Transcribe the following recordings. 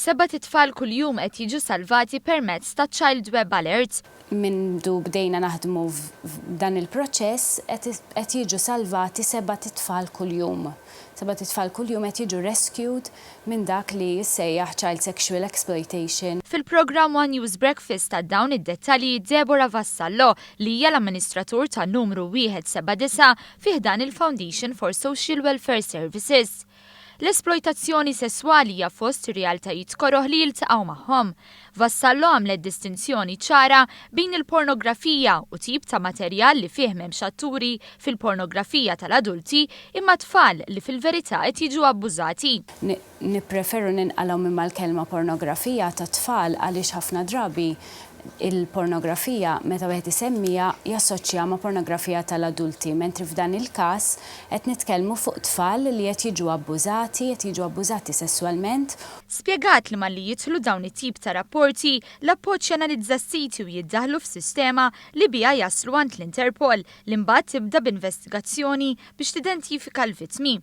Sebat Itfal kuljum qed jiġu salvati permezz ta' childweb alerts. Mindu bdejna naħdmu f'dan il-proċess qed jiġu salvati sebat itfal kuljum. Sebat itfal kuljum qed jiġu rescued minn dak li jissejjaħ child sexual exploitation. Fil-programm One News Breakfast ta' dawn id-dettalji Debora Vassallo li hija l-amministratur ta' numru 179 fih dan il-Foundation for Social Welfare Services. L-esplojtazzjoni sesswali hija fost realtajiet koroħ li jiltaqgħu magħhom. Vassallo għamlet distinzjoni ċara bejn il-pornografija u tip ta' materjal li fih m'hemmx atturi fil-pornografija tal-adulti imma tfal li fil-verità qed jiġu abbużati. Nippreferu ninqalgħu minn mal-kelma pornografija ta' tfal għaliex ħafna drabi il-pornografija meta wieħed isemmija jassoċja ma' pornografija tal-adulti, mentri f'dan il-każ qed nitkellmu fuq tfal li qed jiġu abbużati sesswalment. Spjegat li malli jidħlu dawn it-tip ta' rapporti, l-appoġġ janalizza s-siti u jiddaħlu f'sistema li biha jaslu għand l-Interpol li mbagħad tibda b'investigazzjoni biex tidentifika l-vittmi.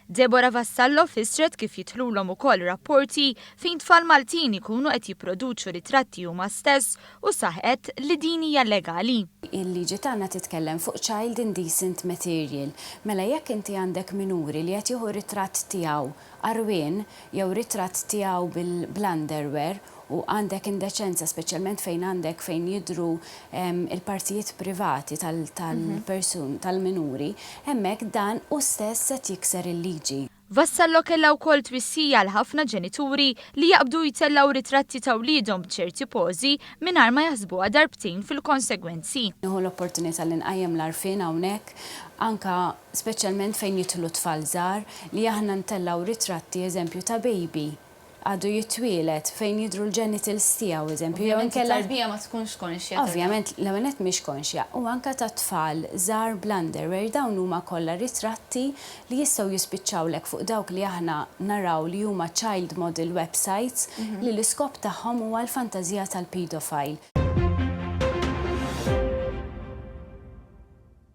Debora Vassallo fissret kif jidħlulhom ukoll rapporti fejn tfal Maltin ikunu qed jipproduċu ritratti huma stess u saħqet li din hija legali. Il-liġi tagħna titkellem fuq child indecent material. Mela jekk inti għandek minuri li qed jieħu ritratt tiegħu arwien jew ritratt tiegħu bil-underwear u għandek indeċenza speċjalment fejn jidhru il-partijiet privati tal-minuri, hemmhekk dan u stess se jikser il-liġi. Vassallo kellha wkoll twissija l ħafna ġenituri li jaqbdu jtellaw ritratti ta' wliedhom b'ċerti pożi mingħajr ma jaħsbuha darbtejn fil-konsegwenzi. Nieħu l-opportunità li nqajjem l-għarfien hawnhekk anka speċjalment fejn jidħlu tfal żgħar li aħna ntellaw ritratti eżempju ta' baby għadu jitwielet fejn jidhru l-genitals tiegħu eżempju. Ovvjament it-tarbija ma tkunx konxja. Ovvjament l-ewwel nett mhix konxja u anke ta' tfal żgħar bl-underwear dawn huma kollha ritratti li jistgħu jispiċċawlek fuq dawk li aħna naraw li huma child model websites li l-iskop tagħhom huwa l-fantażija tal-pedofile.